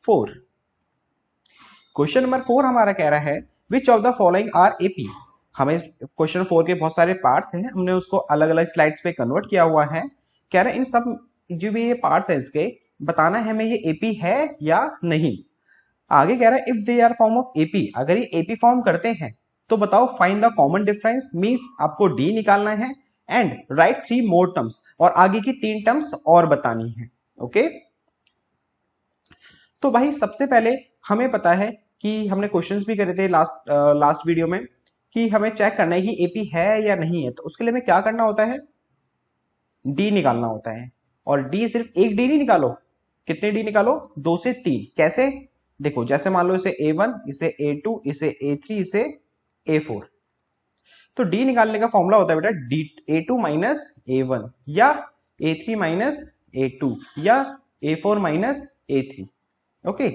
4। Question number 4 हमारा कह रहा है which of the following are AP. हमें क्वेश्चन 4 के बहुत सारे पार्ट्स हैं, हमने उसको अलग अलग स्लाइड्स पे कन्वर्ट किया हुआ है। कह रहे हैं इन सब जो भी ये पार्ट्स हैं इसके बताना है हमें ये एपी है या नहीं। आगे कह रहा है if they are form of AP, अगर ये एपी फॉर्म करते हैं तो बताओ find the common difference, means आपको डी निकालना है एंड राइट 3 मोर टर्म्स, और आगे की 3 टर्म्स और बतानी है। ओके तो भाई सबसे पहले हमें पता है कि हमने क्वेश्चंस भी करे थे लास्ट वीडियो में कि हमें चेक करना है कि एपी है या नहीं है। तो उसके लिए हमें क्या करना होता है, डी निकालना होता है। और डी सिर्फ एक डी नहीं निकालो, कितने डी निकालो, 2 से 3। कैसे, देखो जैसे मान लो इसे A1, इसे A2, इसे A3, इसे A4। तो डी निकालने का फॉर्मूला होता है बेटा डी A2 माइनस A1 या A3 माइनस A2 या A4 माइनस A3। ओके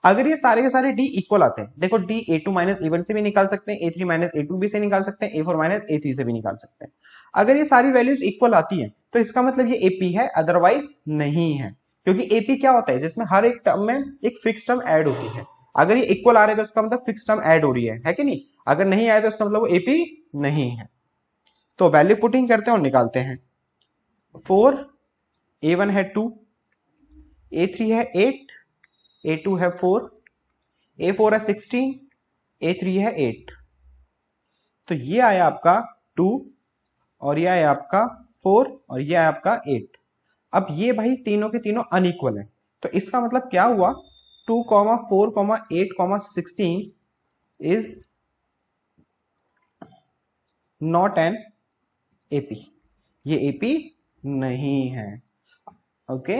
अगर ये सारे के सारे डी इक्वल आते हैं, देखो डी A2 माइनस A1 से भी निकाल सकते हैं, A3 माइनस A2 भी से निकाल सकते हैं, A4 माइनस A3 से भी निकाल सकते हैं। अगर ये सारी वैल्यूज इक्वल आती हैं तो इसका मतलब ये एपी है, अदरवाइज नहीं है। क्योंकि एपी क्या होता है, जिसमें हर एक टर्म में एक फिक्स टर्म ऐड होती है। अगर ये इक्वल आ रहे हैं तो इसका मतलब फिक्स टर्म ऐड हो रही है कि नहीं। अगर नहीं आए तो इसका मतलब वो एपी नहीं है। तो वैल्यू पुटिंग करते हैं और निकालते हैं। 4, A1 है 2, A3 है 8, A2 है 4, A4 है 16, A3 है 8। तो ये आया आपका 2 और ये आया आपका 4 और ये आया आपका 8। अब ये भाई तीनों के तीनों अनइक्वल है, तो इसका मतलब क्या हुआ, 2, 4, 8, 16 इज नॉट एन एपी, ये एपी नहीं है। ओके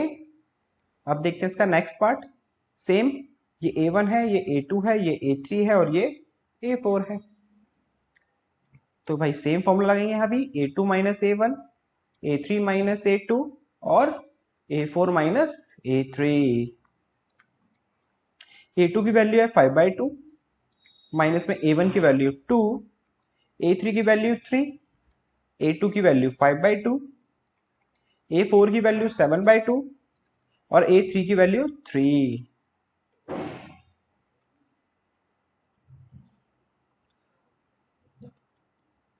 अब देखते हैं इसका नेक्स्ट पार्ट। सेम, ये A1 है, ये A2 है, ये A3 है और ये A4 है। तो भाई सेम फॉर्मूला लगेंगे यहाँ भी, A2 minus A1, A3 minus A2 और A4 माइनस A3। A2 की वैल्यू है 5/2, माइनस में A1 की वैल्यू 2, A3 की वैल्यू 3, A2 की वैल्यू 5/2, A4 की वैल्यू 7/2 और A3 की वैल्यू 3।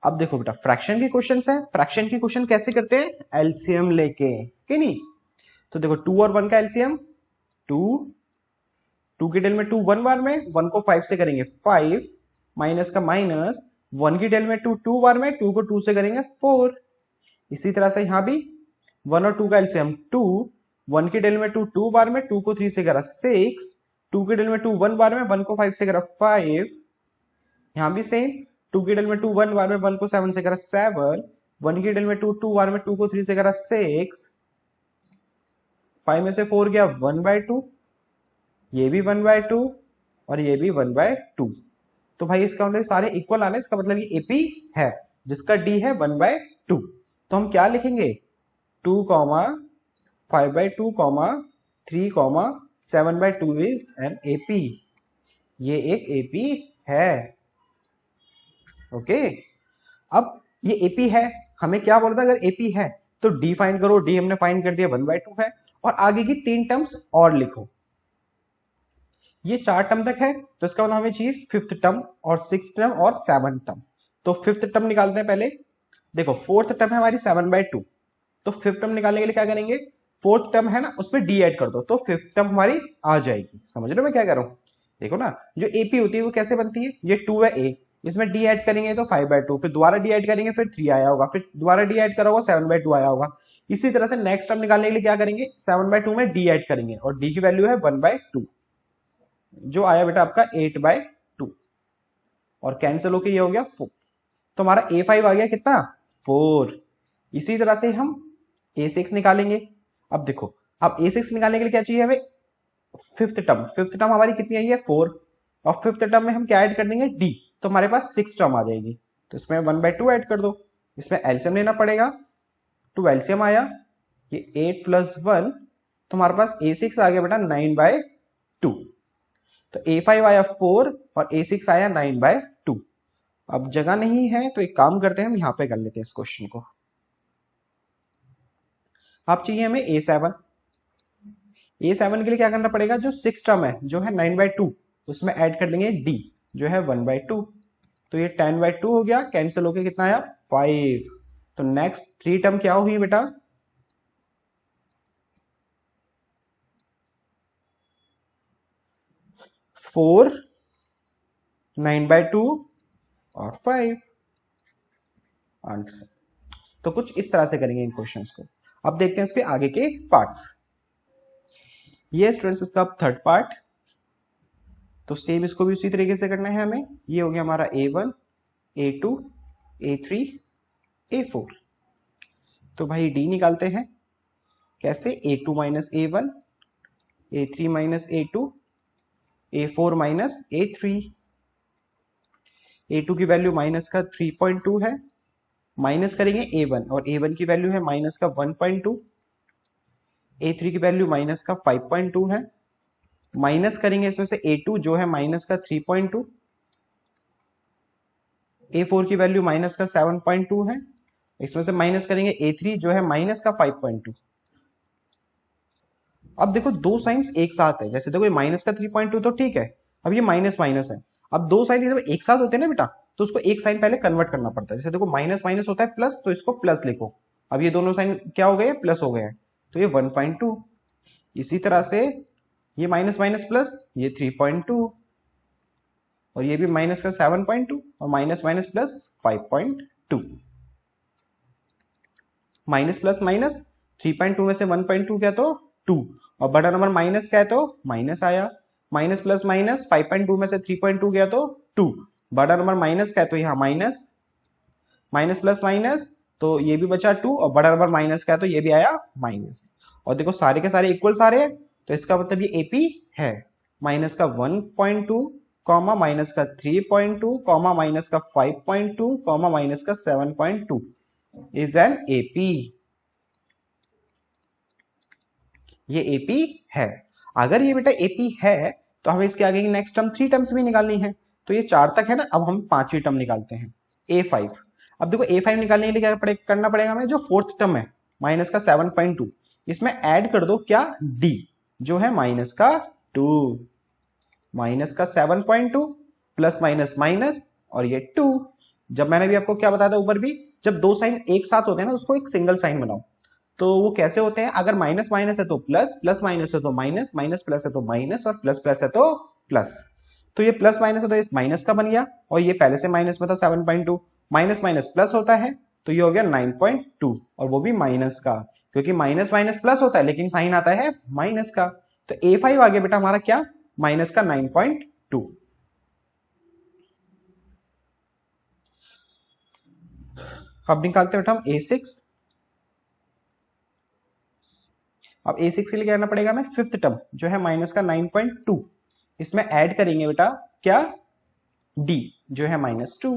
अब देखो बेटा फ्रैक्शन के क्वेश्चंस है, फ्रैक्शन के क्वेश्चन कैसे करते हैं, एलसीएम लेके कि नहीं। तो देखो 2 और 1 का एलसीएम 2, 2 की डेल में 2 1 बार में, 1 को 5 से करेंगे 5, माइनस का माइनस, 1 की डेल में 2 2 बार में, 2 को 2 से करेंगे 4। इसी तरह से यहां भी 1 और 2 का एलसीएम 2, 1 की डेल में 2 2 बार में, 2 को 3 से करा 6, 2 की डेल में 2 1 बार में, 1 को 5 से करा 5। यहां भी सेम, 2 की डेल में 2 1 बार में, 1 को 7 से करा 7, 1 की डेल में 2 2 बार में, 2 को 3 से करा 6, 5 में से 4 गया 1/2, ये भी 1/2 और ये भी 1/2। तो भाई इसका मतलब सारे इक्वल आने, इसका मतलब ये एपी है जिसका डी है 1/2। तो हम क्या लिखेंगे, 2, 5/2, 3, 7/2 इज एन एपी, ये एक एपी है। ओके अब ये एपी है, हमें क्या बोलता है, अगर एपी है तो डी फाइंड करो, डी हमने फाइंड कर दिया 1/2 है, और आगे की 3 टर्म्स और लिखो। ये 4 टर्म तक है तो इसका मतलब हमें चाहिए 5th टर्म और 6th टर्म और 7th टर्म। तो 5th टर्म निकालते हैं पहले। देखो 4th टर्म है हमारी 7/2, तो 5th टर्म निकालने के लिए क्या करेंगे, 4th टर्म है ना उसमें डी ऐड कर दो तो 5th टर्म हमारी आ जाएगी। समझ रहे हो मैं क्या कर रहा हूं, देखो ना जो एपी होती है वो कैसे बनती है, ये 2 है ए, इसमें डी ऐड करेंगे तो 5/2, फिर दोबारा डी ऐड करेंगे फिर 3 आया होगा, फिर दोबारा डी ऐड करा होगा 7/2 आया होगा। इसी तरह से नेक्स्ट टर्म निकालने के लिए क्या करेंगे, 7/2 में डी ऐड करेंगे और डी की वैल्यू है 1/2, जो आया बेटा आपका 8/2 और कैंसिल होके ये हो गया 4। तो हमारा A5 आ गया कितना, 4। इसी तरह से हम A6 निकालेंगे। अब देखो अब A6 निकालने के लिए क्या चाहिए हमें, 5th टर्म, 5th टर्म हमारी कितनी आई है 4, और 5th टर्म में हम क्या ऐड कर देंगे डी, तो हमारे पास 6 टर्म आ जाएगी। तो इसमें 1/2 ऐड कर दो, इसमें एलसीएम लेना पड़ेगा, 2 एलसीएम आया, ये 8 + 1, तो हमारे पास A6 आ गया बेटा 9/2। तो A5 आया 4 और A6 आया 9/2। अब जगह नहीं है तो एक काम करते हैं हम यहां पे कर लेते हैं इस क्वेश्चन को। अब चाहिए हमें A7, A7 के लिए क्या करना पड़ेगा, जो 6 टर्म है जो है 9/2 उसमें ऐड कर देंगे d जो है 1/2, तो ये 10/2 हो गया, कैंसिल होके कितना आया 5। तो नेक्स्ट 3 टर्म क्या हुई बेटा, 4, 9/2 और 5 आंसर। तो कुछ इस तरह से करेंगे इन क्वेश्चंस को। अब देखते हैं इसके आगे के पार्ट्स। ये स्टूडेंट्स इसका थर्ड पार्ट, तो सेम इसको भी उसी तरीके से करना है हमें। ये हो गया हमारा A1, A2, A3, A4। तो भाई D निकालते हैं, कैसे, A2 minus A1, A3 minus A2, A4 minus A3। A2 की वैल्यू माइनस का 3.2 है, माइनस करेंगे A1 और A1 की वैल्यू है माइनस का 1.2, A3 की वैल्यू माइनस का 5.2 है, माइनस करेंगे इसमें से A2 जो है माइनस का 3.2, A4 की वैल्यू माइनस का 7.2 है, इसमें से माइनस करेंगे A3 जो है माइनस का 5.2। अब देखो दो साइंस एक साथ है, जैसे देखो ये माइनस का 3.2 तो ठीक है, अब ये माइनस माइनस है। अब दो साइन जब एक साथ होते हैं ना बेटा, तो उसको एक साइन पहले कन्वर्ट करना पड़ता है। जैसे देखो माइनस माइनस होता है प्लस, तो इसको प्लस लिखो। अब ये दोनों साइन क्या हो गए, प्लस हो गए हैं, तो ये 1.2। इसी तरह से ये माइनस माइनस प्लस, ये 3.2, और ये भी माइनस का 7.2 और minus minus plus 5.2। Minus plus minus, 3.2 में से 1.2 क्या तो 2, और बड़ा नंबर माइनस क्या है तो माइनस आया। माइनस प्लस माइनस, 5.2 में से 3.2 गया तो 2, बड़ा नंबर माइनस क्या है तो यहाँ माइनस, माइनस प्लस माइनस, तो ये भी बचा 2, और बड़ा नंबर माइनस क्या है तो ये भी आया माइनस। और देखो सारे के सारे इक्वल सारे हैं, तो इसका मतलब ये एपी है। माइनस का 1.2 कॉमा माइनस का 3.2 कॉमा माइनस का 5.2 कॉमा माइनस का 7.2 इज एन एपी। ये एपी है। अगर ये बेटा एपी है तो हमें इसके आगे की नेक्स्ट टर्म 3 टर्म्स भी निकालनी है। तो ये 4 तक है ना, अब हम 5वीं टर्म निकालते हैं A5। अब देखो A5 निकालने के लिए क्या करना पड़ेगा हमें, जो 4th टर्म है माइनस का 7.2, इसमें ऐड कर दो क्या D जो है माइनस का 2, माइनस का 7.2 प्लस माइनस माइनस और ये 2। जब मैंने भी आपको क्या बताया था ऊपर भी, जब दो साइन एक साथ होते हैं ना उसको एक सिंगल साइन बनाओ। तो वो कैसे होते हैं, अगर माइनस माइनस है तो प्लस, प्लस माइनस है तो माइनस, माइनस प्लस है तो माइनस, और प्लस प्लस है तो प्लस। तो ये प्लस माइनस है तो इस माइनस का बन गया, और ये पहले से माइनस में था 7.2, माइनस माइनस प्लस होता है तो ये हो गया 9.2, और वो भी माइनस का, क्योंकि माइनस माइनस प्लस होता है लेकिन साइन आता है माइनस का। तो A5 आ गया बेटा हमारा क्या, माइनस का 9.2। अब निकालते हैं बेटा हम A6। अब A6 के लिए क्या करना पड़ेगा हमें, 5th टर्म जो है माइनस का 9.2, इसमें ऐड करेंगे बेटा क्या D जो है -2,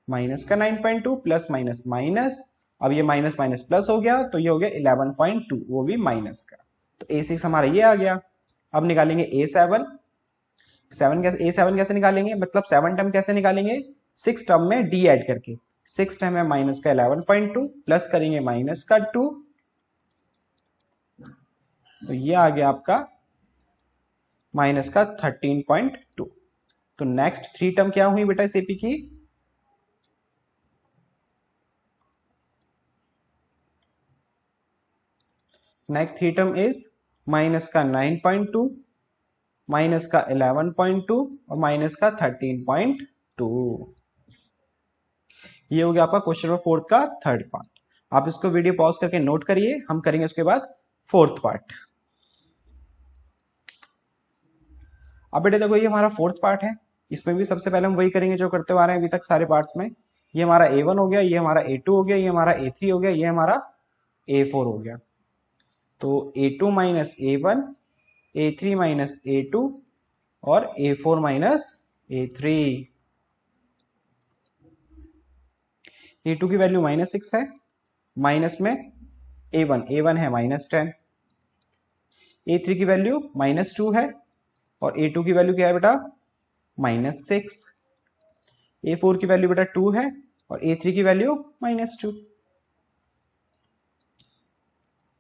माइनस का 9.2 प्लस माइनस माइनस, अब ये माइनस माइनस प्लस हो गया तो ये हो गया 11.2, वो भी माइनस का। तो A6 हमारा ये आ गया। अब निकालेंगे A7। A7 कैसे निकालेंगे, मतलब 7 टर्म कैसे निकालेंगे, 6 टर्म में D ऐड करके। 6 टर्म है माइनस का 11.2 प्लस करेंगे माइनस का 2, तो ये आ गया आपका माइनस का 13.2। तो नेक्स्ट 3 टर्म क्या हुई बेटा इस एपी की, नेक्स्ट 3 टर्म इज माइनस का 9.2, माइनस का 11.2 और माइनस का 13.2। ये हो गया आपका क्वेश्चन नंबर 4 का थर्ड पार्ट। आप इसको वीडियो पॉज करके नोट करिए, हम करेंगे उसके बाद 4th पार्ट। अब बेटे देखो ये हमारा 4th पार्ट है, इसमें भी सबसे पहले हम वही करेंगे जो करते आ रहे हैं अभी तक सारे पार्ट्स में। ये हमारा A1 हो गया, ये हमारा A2 हो गया, ये हमारा A3 हो गया, ये हमारा A4 हो गया। तो A2 minus A1, A3 minus A2 और A4 माइनस A3। A2 की वैल्यू -6 है, माइनस में A1 है -10, A3 की वैल्यू -2 है, और A2 की वैल्यू क्या है बेटा -6, A4 की वैल्यू बेटा 2 है, और A3 की वैल्यू -2।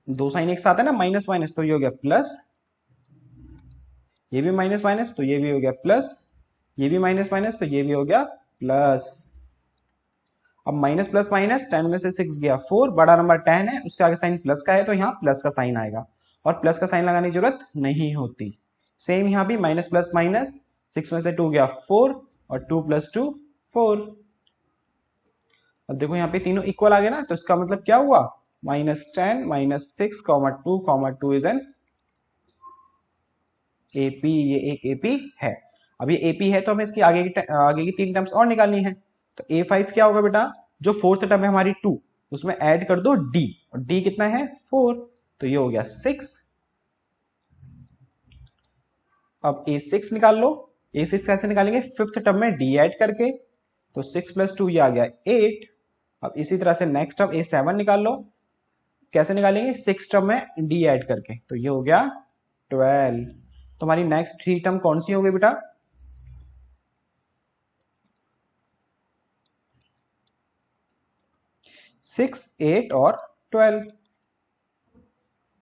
दो साइन एक साथ है ना, माइनस माइनस, तो ये हो गया प्लस, ये भी माइनस माइनस तो ये भी हो गया प्लस, ये भी माइनस माइनस तो ये भी हो गया प्लस। अब माइनस प्लस माइनस, 10 में से 6 गया 4, बड़ा नंबर 10 है, उसके आगे साइन प्लस का है तो यहाँ प्लस का साइन आएगा, और प्लस का साइन लगाने की जरूरत नहीं होती। सेम यहाँ भी माइनस प्लस माइनस, 6 में से 2 गया 4, और 2 प्लस 2 4। अब देखो यहाँ पे तीनों इक्वल आ गए ना, तो इसका मतलब क्या हुआ, -10 -6, 2 इज एन एपी, ये एक एपी है। अब ये एपी है तो हमें इसकी आगे की 3 टर्म्स और निकालनी है। तो A5 क्या होगा बेटा, जो फोर्थ टर्म है हमारी 2, उसमें ऐड कर दो D, और D कितना है 4, तो ये हो गया 6। अब A6 निकाल लो, A6 कैसे निकालेंगे, फिफ्थ टर्म में D ऐड करके, तो 6 + 2 ये आ गया 8। अब इसी तरह से नेक्स्ट टर्म A7 निकाल लो, कैसे निकालेंगे, 6 टर्म में D ऐड करके, तो ये हो गया 12। तो हमारी नेक्स्ट 3 टर्म कौन सी हो गई बेटा, 6, 8 और 12।